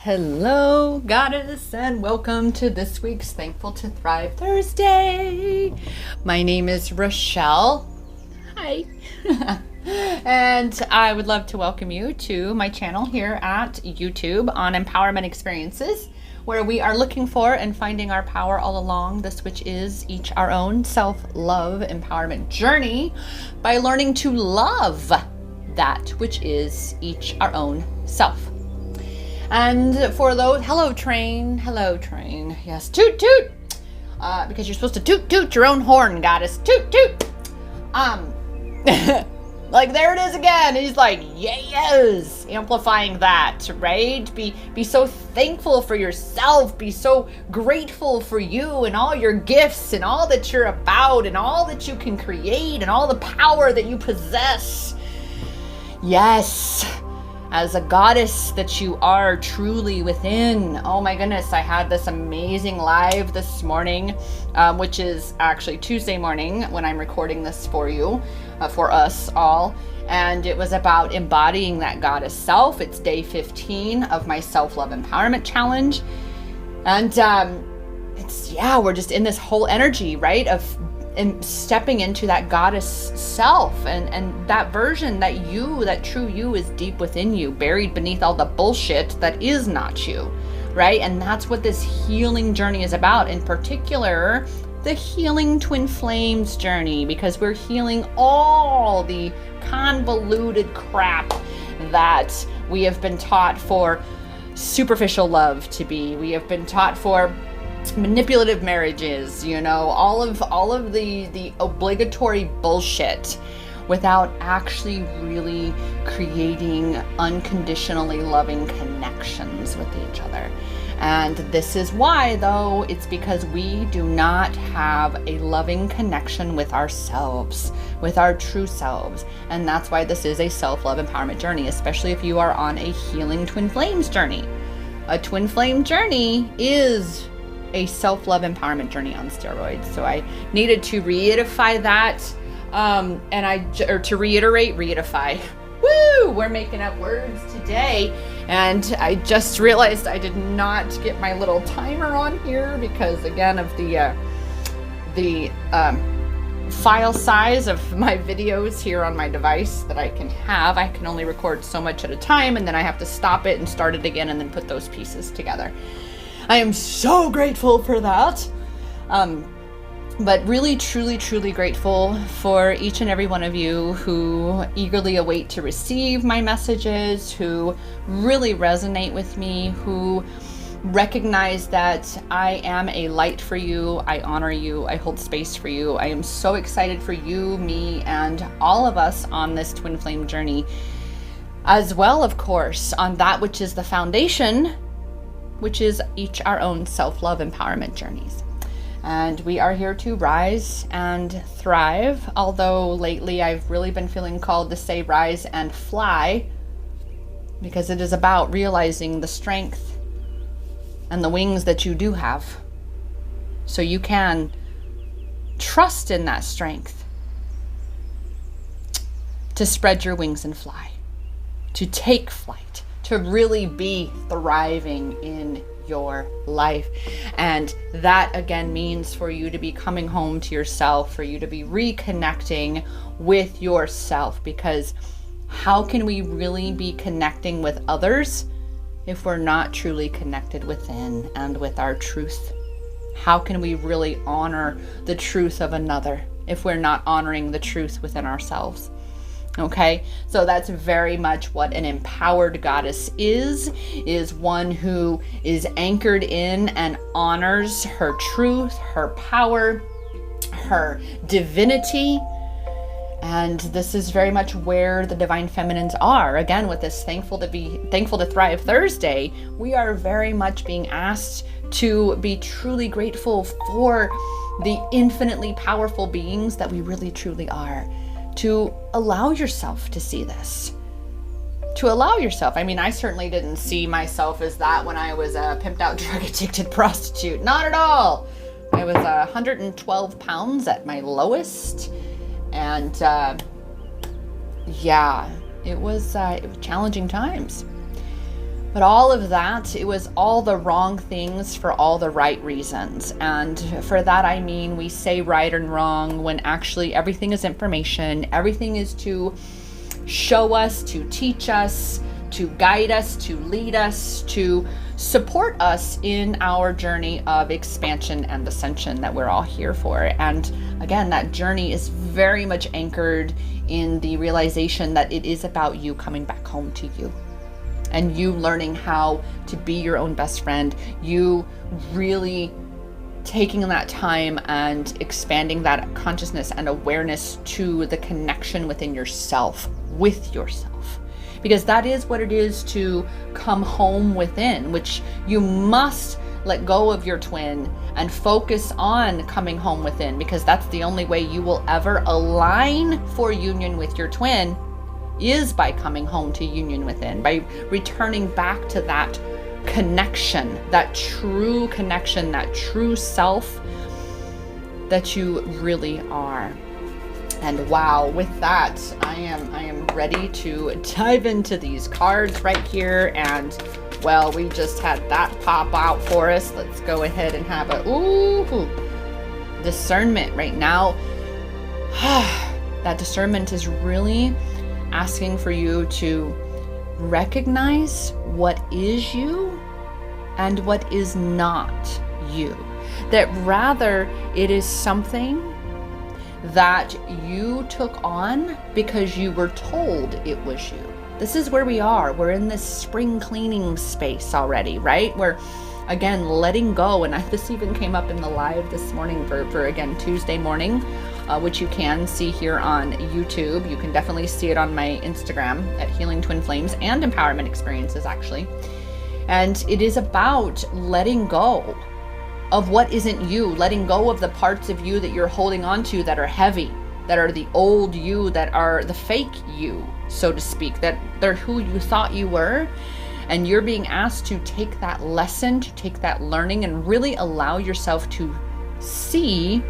Hello, Goddess, and welcome to this week's Thankful to Thrive Thursday. My name is Rochelle. Hi. And I would love to welcome you to my channel here at YouTube on Empowerment Experiences, where we are looking for and finding our power all along this which is each our own self-love empowerment journey by learning to love that which is each our own self. And for those, hello train, yes, toot toot, because you're supposed to toot toot your own horn, Goddess, toot toot. Like there it is again. He's like, yes, amplifying that, right? Be so thankful for yourself. Be so grateful for you and all your gifts and all that you're about and all that you can create and all the power that you possess. Yes. As a goddess that you are truly within. Oh my goodness, I had this amazing live this morning, which is actually Tuesday morning when I'm recording this for you, for us all. And it was about embodying that goddess self. It's day 15 of my self-love empowerment challenge. And we're just in this whole energy, right? Of stepping into that goddess self and that version that true you is deep within you, buried beneath all the bullshit that is not you, right? And that's what this healing journey is about, in particular the healing twin flames journey, because we're healing all the convoluted crap that we have been taught for superficial love to be. We have been taught for manipulative marriages, all of the obligatory bullshit, without actually really creating unconditionally loving connections with each other. And this is why, though, it's because we do not have a loving connection with ourselves, with our true selves. And that's why this is a self-love empowerment journey, especially if you are on a healing twin flames journey. A twin flame journey is a self-love empowerment journey on steroids. So I needed to reiterify that, to reiterify. Woo! We're making up words today. And I just realized I did not get my little timer on here because, again, of the file size of my videos here on my device that I can have. I can only record so much at a time, and then I have to stop it and start it again and then put those pieces together. I am so grateful for that. But really, truly, truly grateful for each and every one of you who eagerly await to receive my messages, who really resonate with me, who recognize that I am a light for you. I honor you. I hold space for you. I am so excited for you, me, and all of us on this twin flame journey, as well, of course, on that which is the foundation, which is each our own self-love empowerment journeys. And we are here to rise and thrive, although lately I've really been feeling called to say rise and fly, because it is about realizing the strength and the wings that you do have, so you can trust in that strength to spread your wings and fly, to take flight, to really be thriving in your life. And that again means for you to be coming home to yourself, for you to be reconnecting with yourself, because how can we really be connecting with others if we're not truly connected within and with our truth? How can we really honor the truth of another if we're not honoring the truth within ourselves? Okay, so that's very much what an empowered goddess is one who is anchored in and honors her truth, her power, her divinity. And this is very much where the divine feminines are. Again, with this Thankful to Thrive Thursday, we are very much being asked to be truly grateful for the infinitely powerful beings that we really truly are. To allow yourself to see this. To allow yourself. I mean, I certainly didn't see myself as that when I was a pimped out drug addicted prostitute. Not at all. I was 112 pounds at my lowest. And it was challenging times. But all of that, it was all the wrong things for all the right reasons. And for that, I mean, we say right and wrong when actually everything is information. Everything is to show us, to teach us, to guide us, to lead us, to support us in our journey of expansion and ascension that we're all here for. And again, that journey is very much anchored in the realization that it is about you coming back home to you. And you learning how to be your own best friend, you really taking that time and expanding that consciousness and awareness to the connection within yourself, with yourself. Because that is what it is to come home within, which you must let go of your twin and focus on coming home within, because that's the only way you will ever align for union with your twin, is by coming home to union within, by returning back to that connection, that true connection, that true self that you really are. And wow, with that, I am ready to dive into these cards right here. And well, we just had that pop out for us. Let's go ahead and have a discernment right now. That discernment is really asking for you to recognize what is you and what is not you. That rather it is something that you took on because you were told it was you. This is where we are. We're in this spring cleaning space already, right? We're again letting go. And this even came up in the live this morning for again Tuesday morning, which you can see here on YouTube. You can definitely see it on my Instagram at Healing Twin Flames and Empowerment Experiences, actually. And it is about letting go of what isn't you, letting go of the parts of you that you're holding on to that are heavy, that are the old you, that are the fake you, so to speak, that they're who you thought you were. And you're being asked to take that lesson, to take that learning, and really allow yourself to see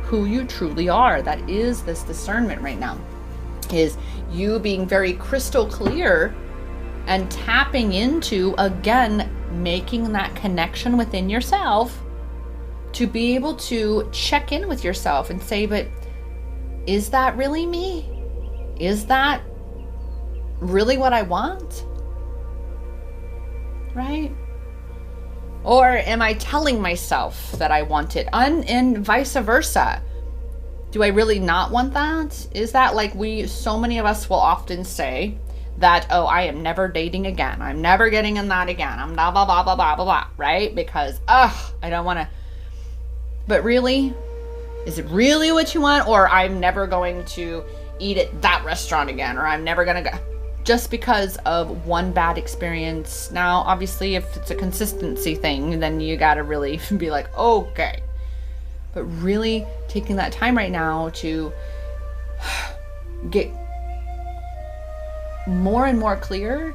who you truly are. That is this discernment right now, is you being very crystal clear and tapping into, again, making that connection within yourself to be able to check in with yourself and say, but is that really me? Is that really what I want? Right? Or am I telling myself that I want it? And vice versa. Do I really not want that? Is that like so many of us will often say that, oh, I am never dating again. I'm never getting in that again. I'm blah, blah, blah, blah, blah, blah, blah, right? Because, I don't want to. But really, is it really what you want? Or I'm never going to eat at that restaurant again, or I'm never going to go just because of one bad experience. Now, obviously, if it's a consistency thing, then you got to really be like, okay. But really taking that time right now to get more and more clear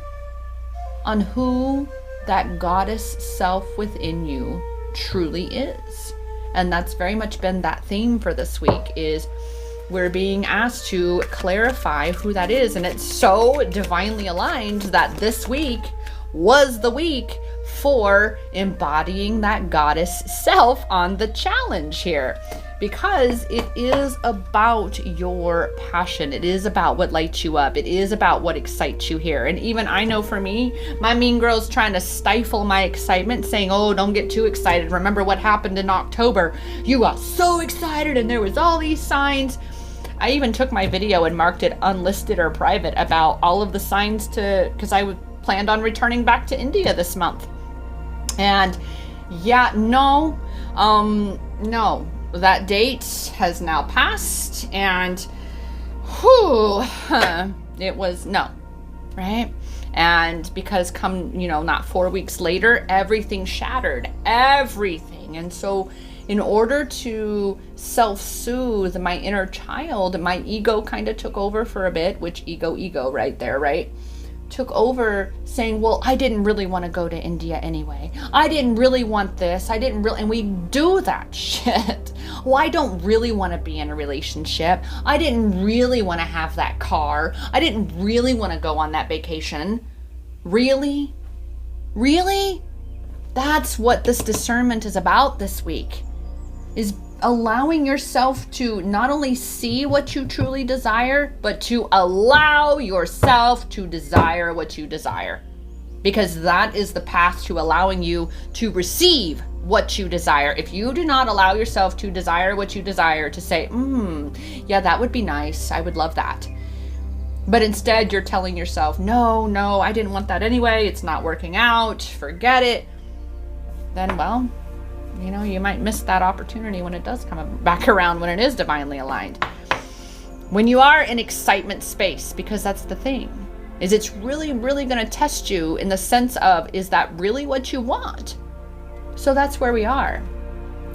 on who that goddess self within you truly is. And that's very much been that theme for this week, is we're being asked to clarify who that is. And it's so divinely aligned that this week was the week for embodying that goddess self on the challenge here, because it is about your passion. It is about what lights you up. It is about what excites you here. And even I know for me, my mean girl's trying to stifle my excitement, saying, oh, don't get too excited. Remember what happened in October. You got so excited and there was all these signs. I even took my video and marked it unlisted or private about all of the signs because I planned on returning back to India this month. And yeah, no, that date has now passed, and it was no, right? And because not 4 weeks later, everything shattered, everything. And so in order to self-soothe my inner child, my ego kind of took over for a bit, which ego right there, right? Took over saying, well, I didn't really want to go to India anyway. I didn't really want this. And we do that shit. Well, I don't really want to be in a relationship. I didn't really want to have that car. I didn't really want to go on that vacation. Really? Really? That's what this discernment is about this week, is allowing yourself to not only see what you truly desire, but to allow yourself to desire what you desire. Because that is the path to allowing you to receive what you desire. If you do not allow yourself to desire what you desire, to say, yeah, that would be nice, I would love that. But instead you're telling yourself, no, I didn't want that anyway, it's not working out, forget it. Then, well, you know, you might miss that opportunity when it does come back around, when it is divinely aligned. When you are in excitement space, because that's the thing, is it's really, really going to test you in the sense of, is that really what you want? So that's where we are,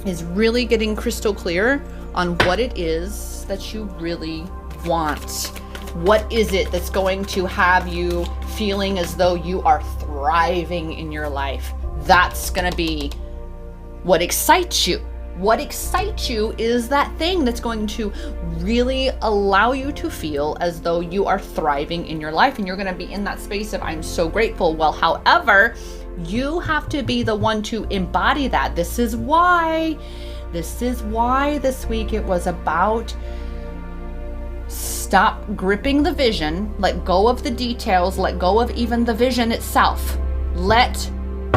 is really getting crystal clear on what it is that you really want. What is it that's going to have you feeling as though you are thriving in your life? That's going to be what excites you. What excites you is that thing that's going to really allow you to feel as though you are thriving in your life, and you're going to be in that space of, I'm so grateful. Well, however, you have to be the one to embody that. This is why this week it was about stop gripping the vision, let go of the details, let go of even the vision itself. Let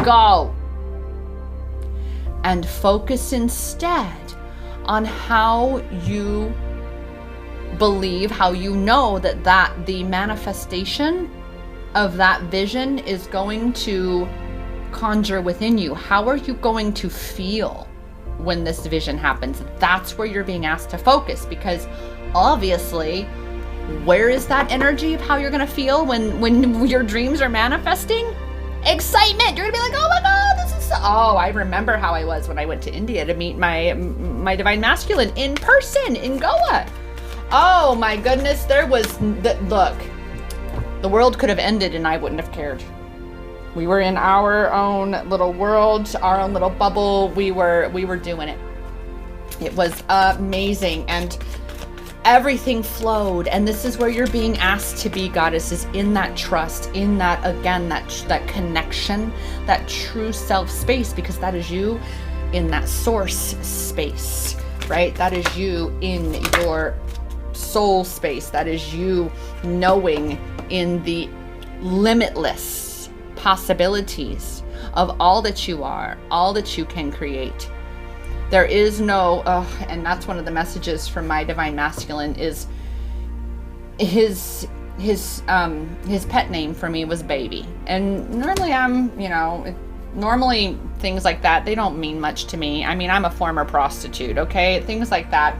go. And focus instead on how you believe, how you know that the manifestation of that vision is going to conjure within you. How are you going to feel when this vision happens? That's where you're being asked to focus, because obviously, where is that energy of how you're going to feel when your dreams are manifesting? Excitement. You're gonna be like, oh my God, this is so... Oh, I remember how I was when I went to India to meet my divine masculine in person in Goa. Oh my goodness, look, the world could have ended and I wouldn't have cared. We were in our own little world, our own little bubble. We were doing it. It was amazing, and everything flowed. And this is where you're being asked to be, goddesses, in that trust, in that, again, that connection, that true self space, because that is you in that source space, right? That is you in your soul space. That is you knowing in the limitless possibilities of all that you are, all that you can create. There is no, and that's one of the messages from my divine masculine, is his pet name for me was baby. And normally normally things like that, they don't mean much to me. I mean, I'm a former prostitute, okay? Things like that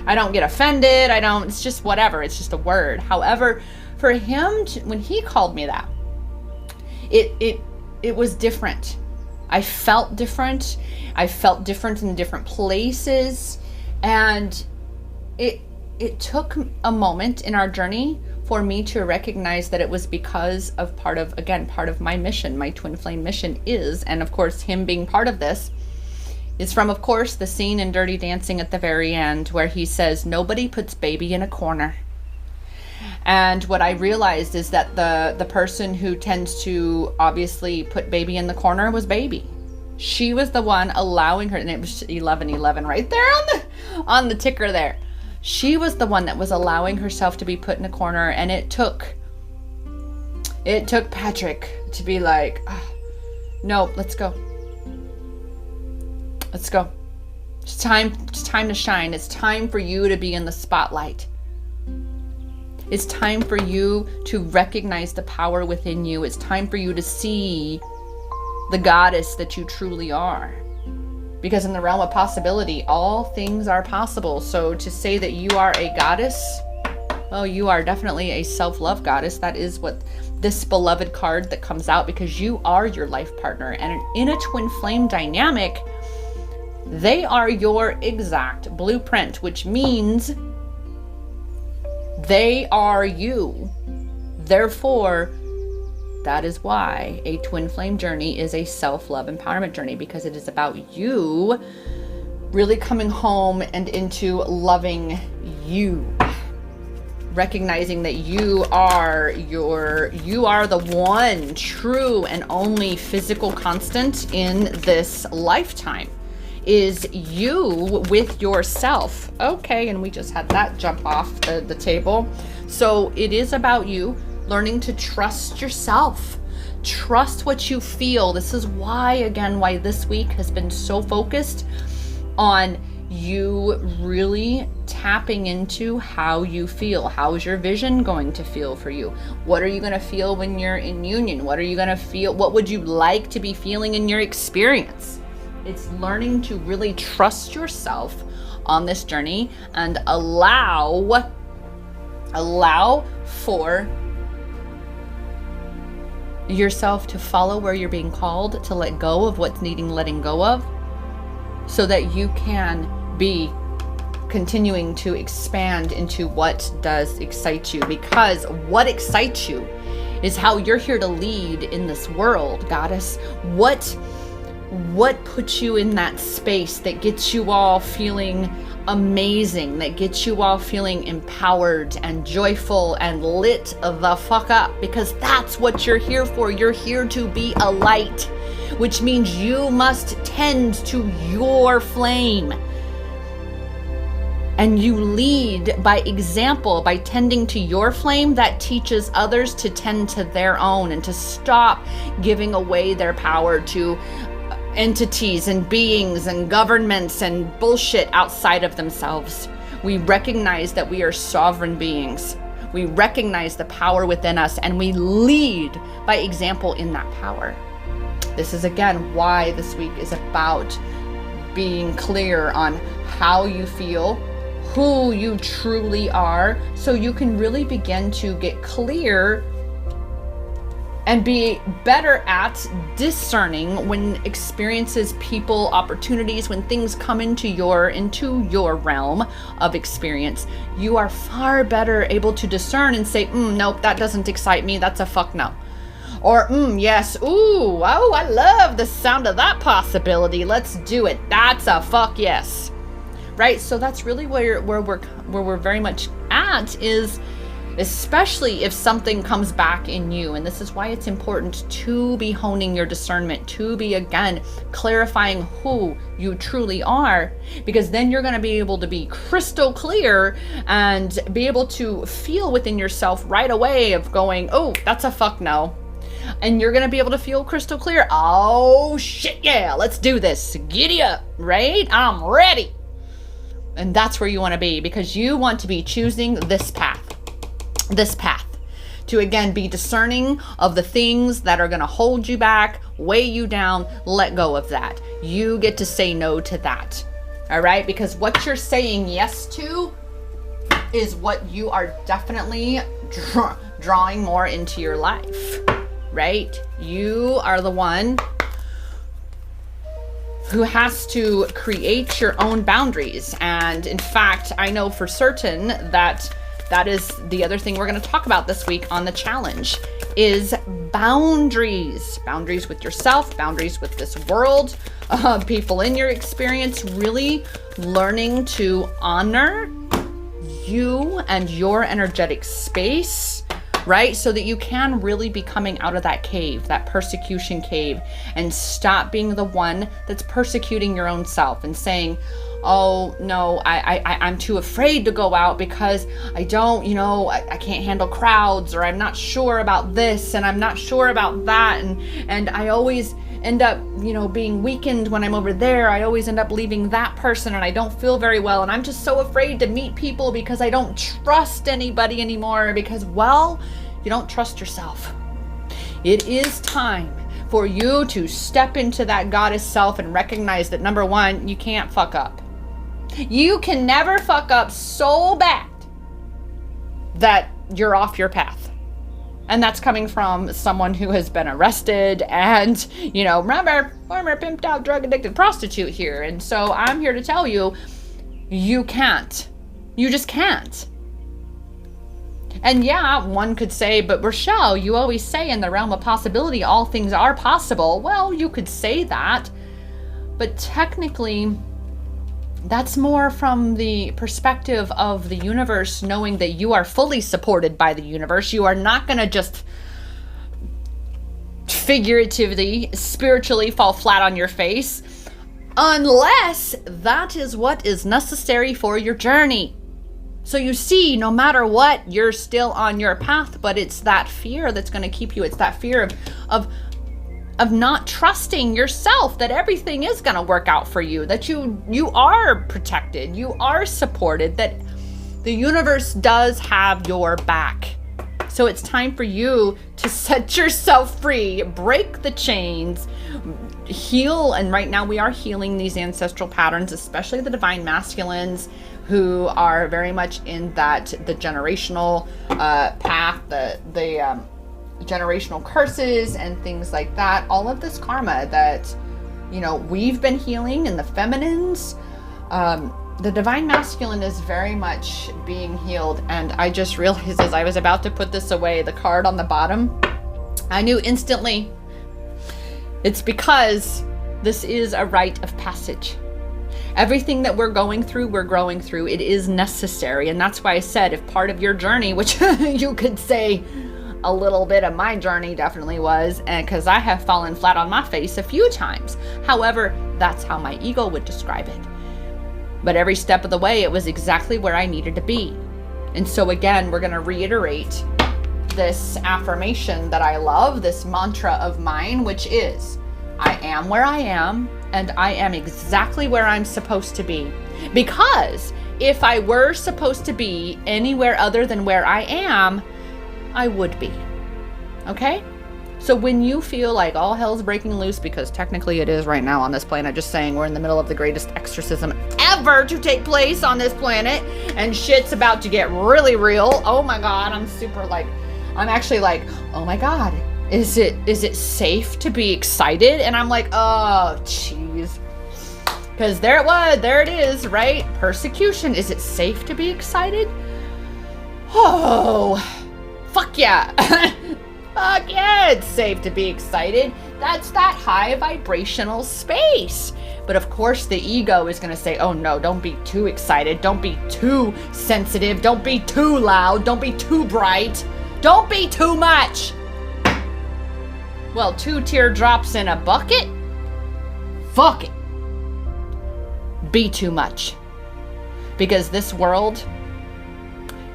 I don't get offended. It's just whatever. It's just a word. However, for him, when he called me that, it was different. I felt different. I felt different in different places. And it took a moment in our journey for me to recognize that it was because of part of my mission. My twin flame mission is, and of course him being part of this, is from, of course, the scene in Dirty Dancing at the very end where he says, nobody puts baby in a corner. And what I realized is that the person who tends to obviously put baby in the corner was baby. She was the one allowing her, and it was 1111 right there on the ticker there. She was the one that was allowing herself to be put in a corner, and it took Patrick to be like, no, let's go. Let's go. It's time to shine. It's time for you to be in the spotlight. It's time for you to recognize the power within you. It's time for you to see the goddess that you truly are. Because in the realm of possibility, all things are possible. So to say that you are a goddess, well, you are definitely a self-love goddess. That is what this beloved card that comes out, because you are your life partner. And in a twin flame dynamic, they are your exact blueprint, which means they are you. Therefore, that is why a twin flame journey is a self-love empowerment journey, because it is about you really coming home and into loving you. recognizing that you are the one true and only physical constant in this lifetime, is you with yourself. Okay, and we just had that jump off the table. So it is about you learning to trust yourself. Trust what you feel. This is why this week has been so focused on you really tapping into how you feel. How is your vision going to feel for you? What are you going to feel when you're in union? What are you going to feel? What would you like to be feeling in your experience? It's learning to really trust yourself on this journey and allow for yourself to follow where you're being called, to let go of what's needing letting go of, so that you can be continuing to expand into what does excite you. Because what excites you is how you're here to lead in this world, goddess. What puts you in that space that gets you all feeling amazing, that gets you all feeling empowered and joyful and lit the fuck up? Because that's what you're here for. You're here to be a light, which means you must tend to your flame. And you lead by example, by tending to your flame. That teaches others to tend to their own and to stop giving away their power to entities and beings and governments and bullshit outside of themselves. We recognize that we are sovereign beings. We recognize the power within us, and we lead by example in that power. This is again why this week is about being clear on how you feel, who you truly are, so you can really begin to get clear and be better at discerning when experiences, people, opportunities, when things come into your realm of experience. You are far better able to discern and say, nope, that doesn't excite me. That's a fuck no. Or, yes, ooh, oh, I love the sound of that possibility. Let's do it. That's a fuck yes. Right? So that's really where we're very much at, is especially if something comes back in you. And this is why it's important to be honing your discernment, to be, again, clarifying who you truly are, because then you're going to be able to be crystal clear and be able to feel within yourself right away of going, oh, that's a fuck no. And you're going to be able to feel crystal clear. Oh, shit, yeah, let's do this. Giddy up, right? I'm ready. And that's where you want to be, because you want to be choosing this path to, again, be discerning of the things that are going to hold you back, weigh you down. Let go of that. You get to say no to that. All right? Because what you're saying yes to is what you are definitely drawing more into your life, right? You are the one who has to create your own boundaries. And in fact, I know for certain that is the other thing we're going to talk about this week on the challenge, is boundaries. Boundaries with yourself, boundaries with this world, people in your experience, really learning to honor you and your energetic space, right? So that you can really be coming out of that cave, that persecution cave, and stop being the one that's persecuting your own self and saying, oh no, I'm too afraid to go out because I don't, I can't handle crowds, or I'm not sure about this and I'm not sure about that. And I always end up, being weakened when I'm over there. I always end up leaving that person and I don't feel very well. And I'm just so afraid to meet people because I don't trust anybody anymore, because, well, you don't trust yourself. It is time for you to step into that goddess self and recognize that, number one, you can't fuck up. You can never fuck up so bad that you're off your path. And that's coming from someone who has been arrested and, remember, former pimped out, drug addicted prostitute here. And so I'm here to tell you, you can't. You just can't. And yeah, one could say, but Rochelle, you always say in the realm of possibility, all things are possible. Well, you could say that, but technically, That's more from the perspective of the universe, knowing that you are fully supported by the universe. You are not going to just figuratively, spiritually fall flat on your face, unless that is what is necessary for your journey. So you see, no matter what, you're still on your path, but it's that fear that's going to keep you. It's that fear of not trusting yourself that everything is going to work out for you, that you are protected, you are supported, that the universe does have your back. So it's time for you to set yourself free, break the chains, heal. And right now we are healing these ancestral patterns, especially the divine masculines who are very much in the generational path, the generational curses and things like that. All of this karma that, we've been healing in the feminines. The divine masculine is very much being healed. And I just realized as I was about to put this away, the card on the bottom, I knew instantly it's because this is a rite of passage. Everything that we're going through, it is necessary. And that's why I said, if part of your journey, which you could say a little bit of my journey definitely was, and because I have fallen flat on my face a few times. However, that's how my ego would describe it. But every step of the way, it was exactly where I needed to be. And so again, we're going to reiterate this affirmation that I love, this mantra of mine, which is, I am where I am, and I am exactly where I'm supposed to be. Because if I were supposed to be anywhere other than where I am, I would be. Okay? So when you feel like all hell's breaking loose, because technically it is right now on this planet, just saying we're in the middle of the greatest exorcism ever to take place on this planet, and shit's about to get really real. Oh my God, I'm actually like, oh my God, is it safe to be excited? And I'm like, oh, jeez. Because there it is, right? Persecution. Is it safe to be excited? Oh, fuck yeah. Fuck yeah, it's safe to be excited. That's that high vibrational space. But of course the ego is going to say, oh no, don't be too excited. Don't be too sensitive. Don't be too loud. Don't be too bright. Don't be too much. Well, 2 teardrops in a bucket? Fuck it. Be too much. Because this world,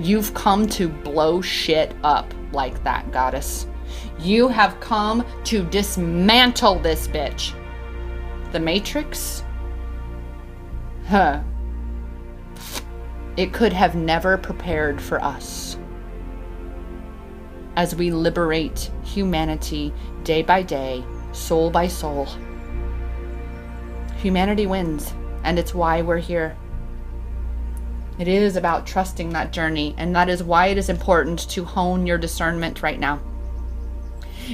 you've come to blow shit up like that, goddess. You have come to dismantle this bitch. The Matrix? It could have never prepared for us. As we liberate humanity day by day, soul by soul, humanity wins, and it's why we're here. It is about trusting that journey, and that is why it is important to hone your discernment right now.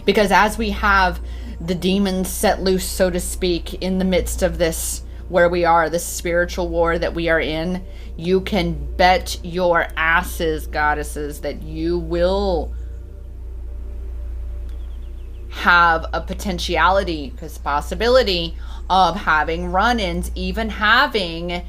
Because as we have the demons set loose, so to speak, in the midst of this, where we are, this spiritual war that we are in, you can bet your asses, goddesses, that you will have a potentiality, because possibility of having run-ins, even having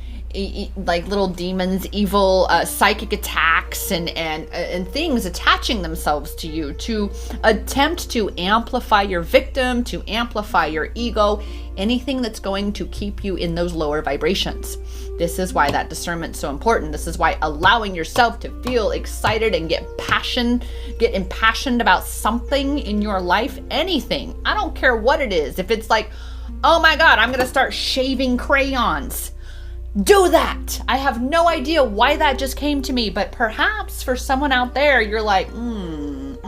like little demons, evil psychic attacks and things attaching themselves to you to attempt to amplify your victim, to amplify your ego, anything that's going to keep you in those lower vibrations. This is why that discernment's so important. This is why allowing yourself to feel excited and get impassioned about something in your life, anything, I don't care what it is. If it's like, oh my God, I'm gonna start shaving crayons, do that. I have no idea why that just came to me, but perhaps for someone out there, you're like, and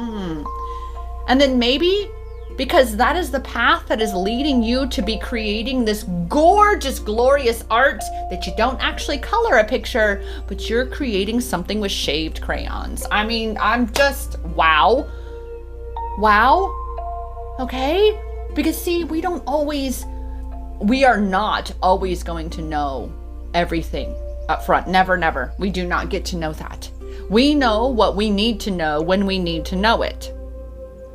then maybe because that is the path that is leading you to be creating this gorgeous, glorious art that you don't actually color a picture, but you're creating something with shaved crayons. I mean, I'm just, wow. Okay? Because see, we are not always going to know everything up front. Never. We do not get to know that. We know what we need to know when we need to know it.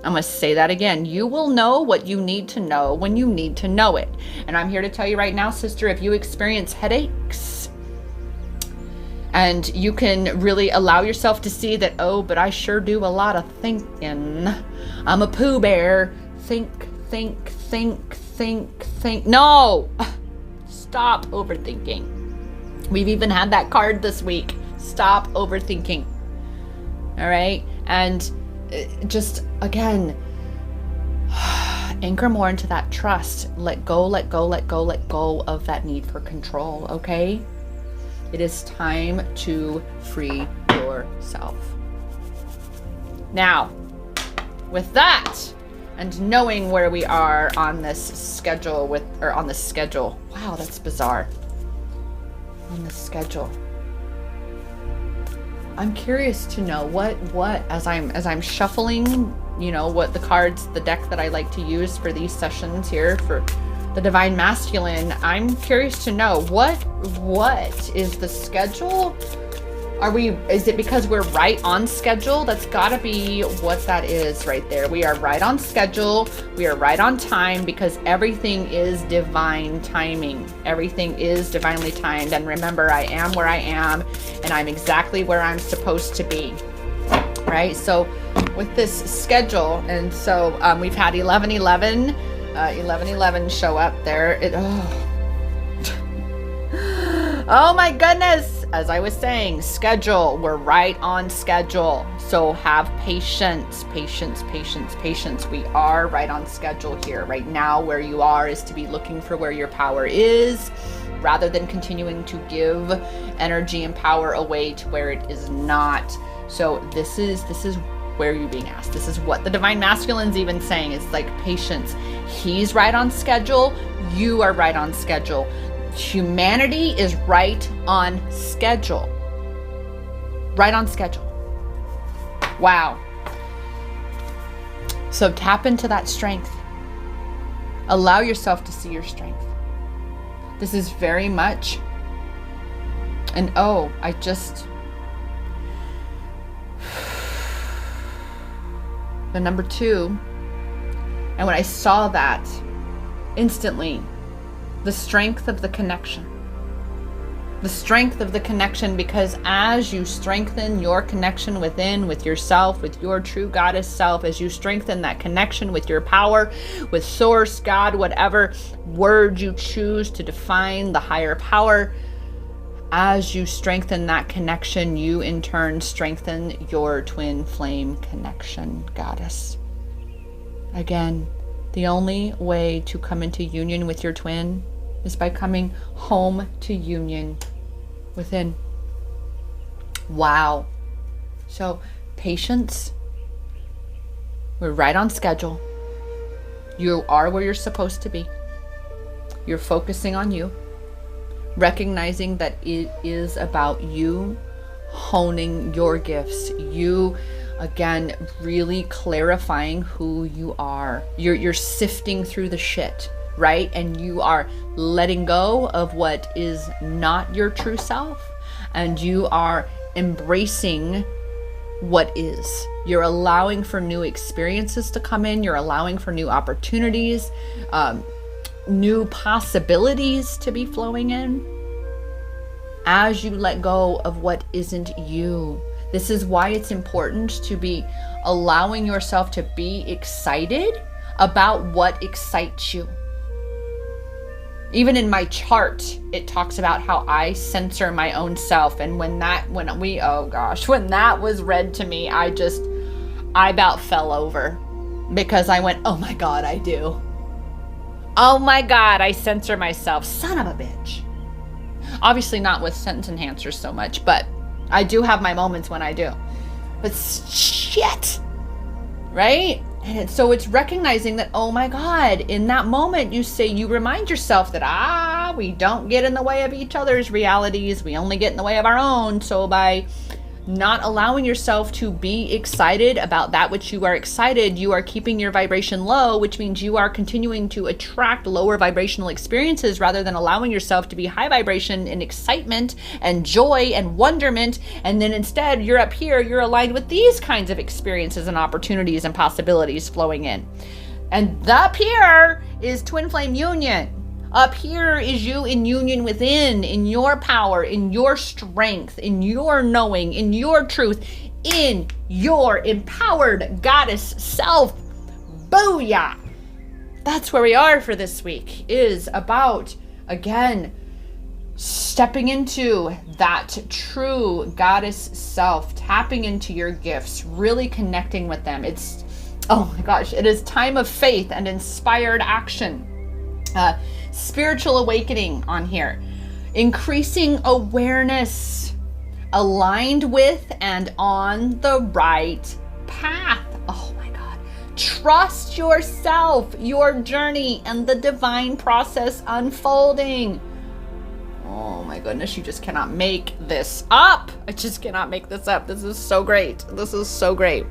I'm going to say that again. You will know what you need to know when you need to know it. And I'm here to tell you right now, sister, if you experience headaches and you can really allow yourself to see that, oh, but I sure do a lot of thinking. I'm a Pooh Bear. Think. No! Stop overthinking. We've even had that card this week. Stop overthinking. All right? And just, again, anchor more into that trust. Let go of that need for control, okay? It is time to free yourself. Now, with that, and knowing where we are on this schedule wow, that's bizarre. On the schedule. I'm curious to know what as I'm shuffling, you know, what the cards, the deck that I like to use for these sessions here for the Divine Masculine. I'm curious to know what is the schedule? Is it because we're right on schedule? That's gotta be what that is right there. We are right on schedule. We are right on time because everything is divine timing. Everything is divinely timed. And remember, I am where I am and I'm exactly where I'm supposed to be, right? So with this schedule, and so we've had 11-11 show up there. Oh my goodness. As I was saying, schedule, we're right on schedule. So have patience. We are right on schedule here. Right now, where you are is to be looking for where your power is, rather than continuing to give energy and power away to where it is not. So this is where you're being asked. This is what the Divine Masculine's even saying. It's like patience. He's right on schedule. You are right on schedule. Humanity is right on schedule. Right on schedule. Wow. So tap into that strength. Allow yourself to see your strength. This is very much the number 2. And when I saw that, instantly, the strength of the connection. The strength of the connection, because as you strengthen your connection within, with yourself, with your true goddess self, as you strengthen that connection with your power, with source, God, whatever word you choose to define the higher power, as you strengthen that connection, you in turn strengthen your twin flame connection, goddess. Again, the only way to come into union with your twin is by coming home to union within. Wow. So patience. We're right on schedule. You are where you're supposed to be. You're focusing on you. Recognizing that it is about you honing your gifts. You, again, really clarifying who you are. You're sifting through the shit, right? And you are letting go of what is not your true self, and you are embracing what is. You're allowing for new experiences to come in. You're allowing for new opportunities, new possibilities to be flowing in as you let go of what isn't you. This is why it's important to be allowing yourself to be excited about what excites you. Even in my chart, it talks about how I censor my own self. And when that was read to me, I about fell over because I went, oh my God, I do. Oh my God, I censor myself. Son of a bitch. Obviously not with sentence enhancers so much, but I do have my moments when I do. But shit, right? And so it's recognizing that, oh my God, in that moment you remind yourself that, we don't get in the way of each other's realities. We only get in the way of our own. So by not allowing yourself to be excited about that which you are excited, you are keeping your vibration low, which means you are continuing to attract lower vibrational experiences rather than allowing yourself to be high vibration in excitement and joy and wonderment. And then instead you're up here, you're aligned with these kinds of experiences and opportunities and possibilities flowing in. And up here is twin flame union. Up here is you in union within, in your power, in your strength, in your knowing, in your truth, in your empowered goddess self. Booyah! That's where we are for this week, is about, again, stepping into that true goddess self, tapping into your gifts, really connecting with them. It's, oh my gosh, it is time of faith and inspired action. Spiritual awakening on here, increasing awareness, aligned with and on the right path. Oh my God. Trust yourself, your journey, and the divine process unfolding. Oh my goodness, you just cannot make this up. I just cannot make this up. This is so great. This is so great.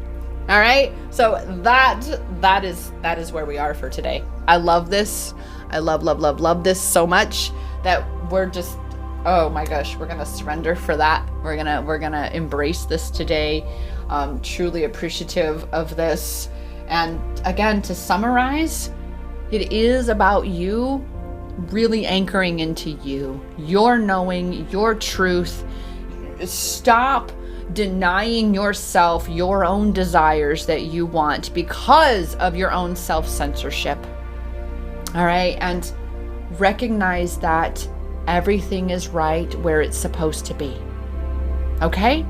All right. So that is where we are for today. I love this. I love this so much that we're just, oh my gosh, we're going to surrender for that. We're going to embrace this today. Truly appreciative of this. And again, to summarize, it is about you really anchoring into you, your knowing, your truth. Stop denying yourself your own desires that you want because of your own self-censorship. All right. And recognize that everything is right where it's supposed to be. Okay.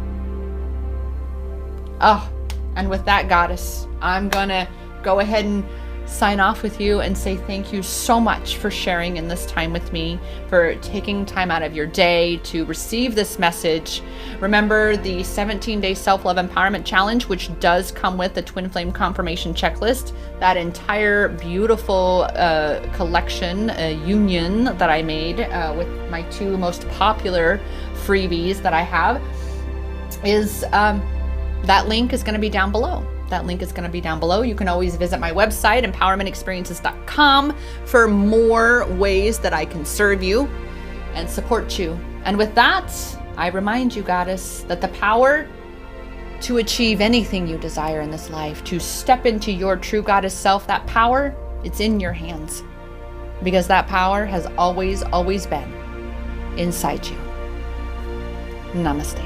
Oh, and with that, goddess, I'm going to go ahead and sign off with you and say thank you so much for sharing in this time with me, for taking time out of your day to receive this message. Remember the 17-day self-love empowerment challenge, which does come with the twin flame confirmation checklist, that entire beautiful collection union that I made with my two most popular freebies that I have, is that link is going to be down below. That link is going to be down below. You can always visit my website, empowermentexperiences.com, for more ways that I can serve you and support you. And with that, I remind you, goddess, that the power to achieve anything you desire in this life, to step into your true goddess self, that power, it's in your hands. Because that power has always been inside you. Namaste.